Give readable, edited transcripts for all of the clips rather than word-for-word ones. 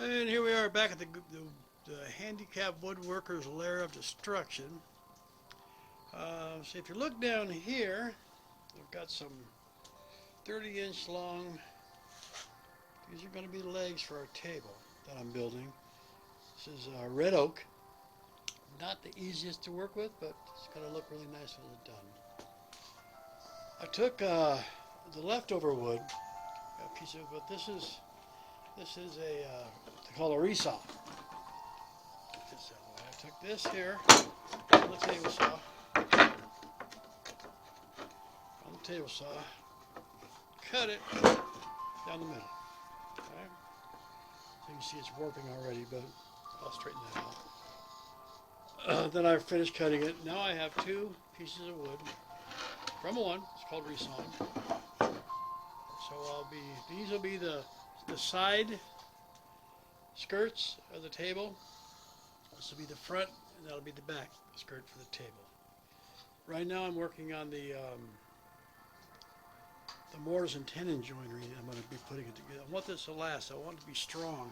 And here we are back at the handicapped woodworker's lair of destruction. So if you look down here, we've got some 30-inch long, these are going to be legs for our table that I'm building. This is red oak. Not the easiest to work with, but it's going to look really nice when it's done. I took the leftover wood, a piece of, but this is a they call a resaw. I took this here on the table saw, cut it down the middle. Okay? So you can see it's warping already, but I'll straighten that out. Then I finished cutting it. Now I have two pieces of wood from one. It's called resawing. So these will be the side skirts of the table. This will be the front, and that'll be the back skirt for the table. Right now I'm working on the mortise and tenon joinery. I'm going to be putting it together. I want this to last. I want it to be strong.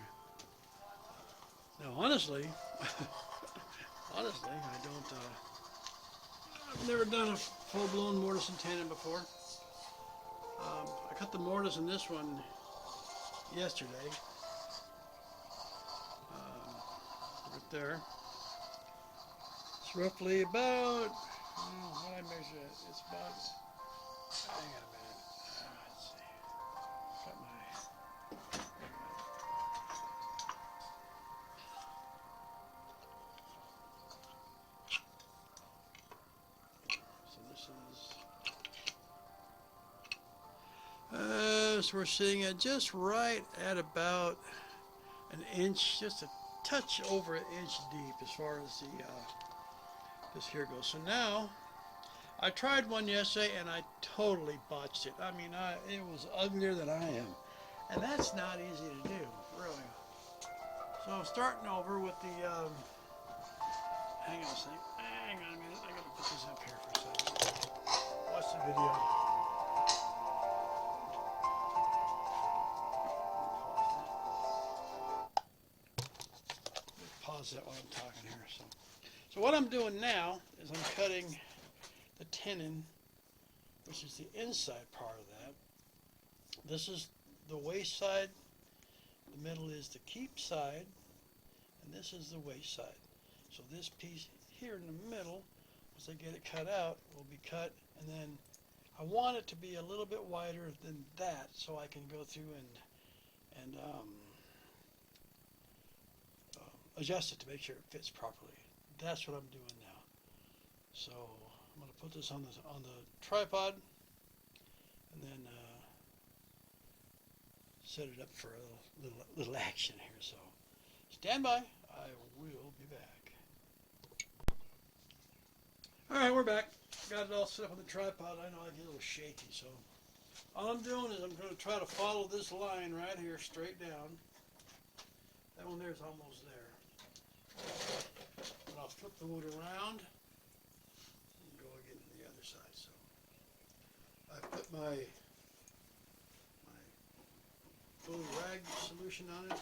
Now, honestly, I don't. I've never done a full-blown mortise and tenon before. I cut the mortise in this one yesterday. Right there. It's roughly about. What did I measure it? It's about. Hang on a minute. Let's see. Got my. So this is. So we're sitting at just right at about an inch, just a touch over an inch deep as far as the this here goes. So now I tried one yesterday and I totally botched it. I mean, it was uglier than I am, and that's not easy to do, really. So I'm starting over with the. Hang on a second. Hang on a minute. I gotta put this up here for a second. Watch the video. Pause that while I'm talking here. So what I'm doing now is I'm cutting the tenon, which is the inside part of that. This is the waist side, the middle is the keep side, and this is the waist side. So this piece here in the middle, once I get it cut out, will be cut, and then I want it to be a little bit wider than that so I can go through and adjust it to make sure it fits properly. That's what I'm doing now. So I'm going to put this on the tripod and then set it up for a little action here. So stand by. I will be back. All right, we're back. Got it all set up on the tripod. I know I get a little shaky, so all I'm doing is I'm going to try to follow this line right here straight down. That one there is almost there. And I'll flip the wood around and go again to the other side. So I put my little rag solution on it.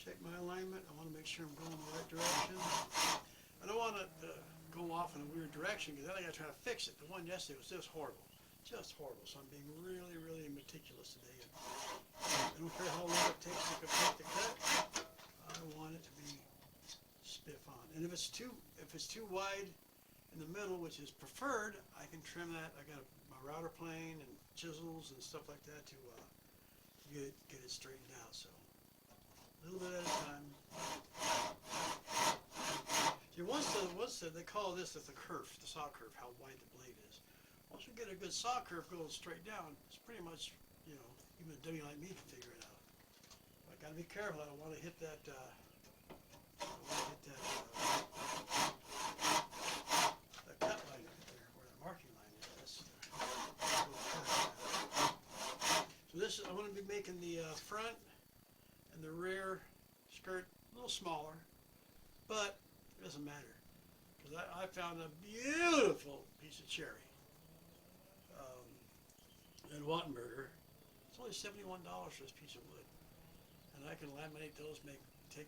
Check my alignment. I want to make sure I'm going in the right direction. I don't want to go off in a weird direction because then I got to try to fix it. The one yesterday was just horrible. So I'm being really, really meticulous today. I don't care how long it takes to complete the cut. I want it to be spiff on. And if it's too wide in the middle, which is preferred, I can trim that. I got my router plane and chisels and stuff like that to get it straightened out. So a little bit at a time. See, they call this the kerf, the saw kerf, how wide the blade is. Once you get a good saw kerf going straight down, it's pretty much, even a dummy like me can figure it out. But I got to be careful. I don't want to hit that. That cut line right there, where the marking line is. So this is, I'm going to be making the front and the rear skirt a little smaller, but it doesn't matter. Because I found a beautiful piece of cherry in Wattenberger. It's only $71 for this piece of wood. And I can laminate those, take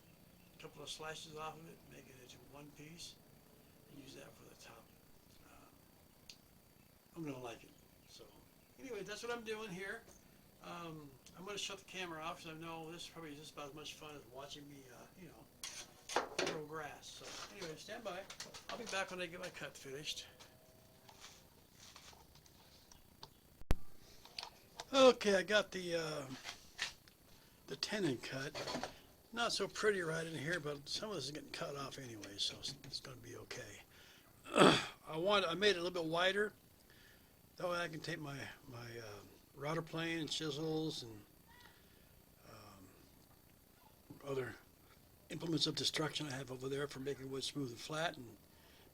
a couple of slices off of it, make it into one piece, and use that for the top. I'm going to like it. So anyway, that's what I'm doing here. I'm going to shut the camera off because I know this is probably just about as much fun as watching me, grow grass. So anyway, stand by. I'll be back when I get my cut finished. Okay, I got the tenon cut. Not so pretty right in here, but some of this is getting cut off anyway, so it's going to be okay. I made it a little bit wider. That way I can take my router plane and chisels and other implements of destruction I have over there for making wood smooth and flat and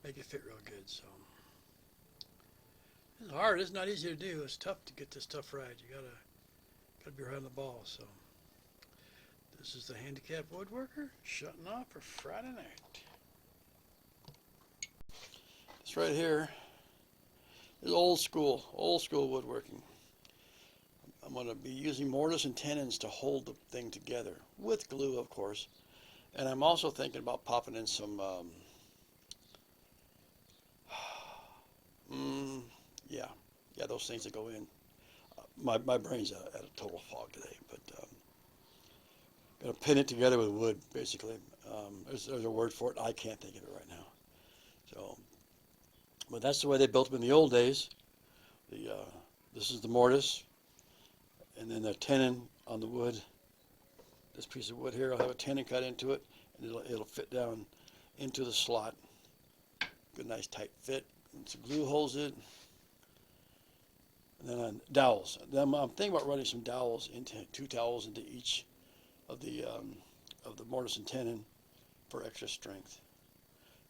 make it fit real good. So it's hard. It's not easy to do. It's tough to get this stuff right. You gotta be right on the ball. So this is the handicapped woodworker shutting off for Friday night. This right here is old school woodworking. I'm going to be using mortise and tenons to hold the thing together with glue, of course. And I'm also thinking about popping in some, those things that go in. My brain's at a total fog today, but going to pin it together with wood, basically. There's a word for it. I can't think of it right now. So, but that's the way they built them in the old days. This is the mortise, and then the tenon on the wood. This piece of wood here, I'll have a tenon cut into it, and it'll fit down into the slot. Good, nice tight fit. And some glue holds it. And then on dowels. Then I'm thinking about running some dowels two dowels into each of the mortise and tenon for extra strength.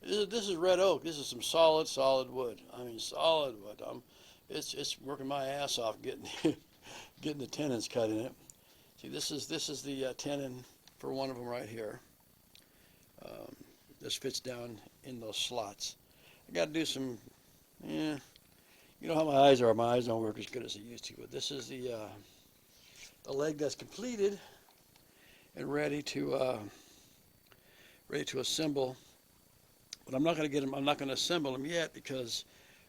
This is red oak. This is some solid wood. I mean, solid wood. It's working my ass off getting the tenons cut in it. See, this is the tenon for one of them right here. This fits down in those slots. I got to do some, you know how my eyes are. My eyes don't work as good as they used to. But this is the leg that's completed and ready to assemble. But I'm not going to assemble them yet, because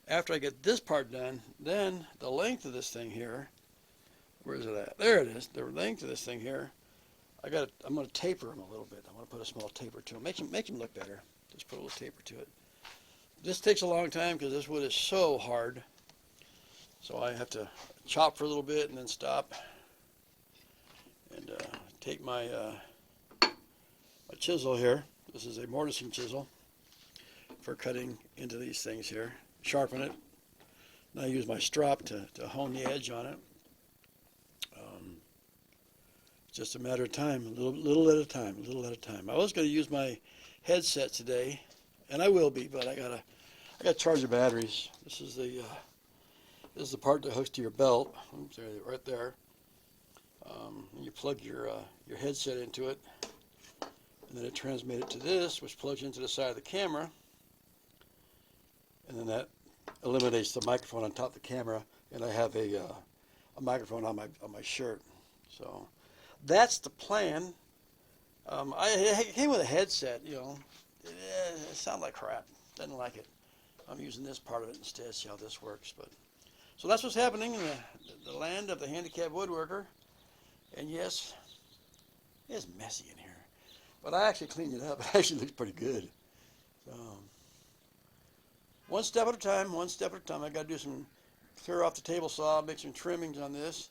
after I get this part done, then the length of this thing here, where is it at? There it is. The length of this thing here, I'm going to taper them a little bit. I'm going to put a small taper to them. Make them look better. Just put a little taper to it. This takes a long time because this wood is so hard. So I have to chop for a little bit and then stop. And take my chisel here. This is a mortising chisel for cutting into these things here. Sharpen it. And I use my strop to hone the edge on it. Just a matter of time, a little at a time. I was going to use my headset today, and I will be, but I got to charge the batteries. This is the part that hooks to your belt. Oops, right there. You plug your headset into it, and then it transmits it to this, which plugs into the side of the camera, and then that eliminates the microphone on top of the camera, and I have a microphone on my shirt. So that's the plan. It came with a headset, It sounded like crap. Didn't like it. I'm using this part of it instead. See how this works. But so that's what's happening in the land of the handicapped woodworker. And yes, it's messy in here, but I actually cleaned it up. It actually looks pretty good. So one step at a time. I got to do some clear off the table saw, make some trimmings on this.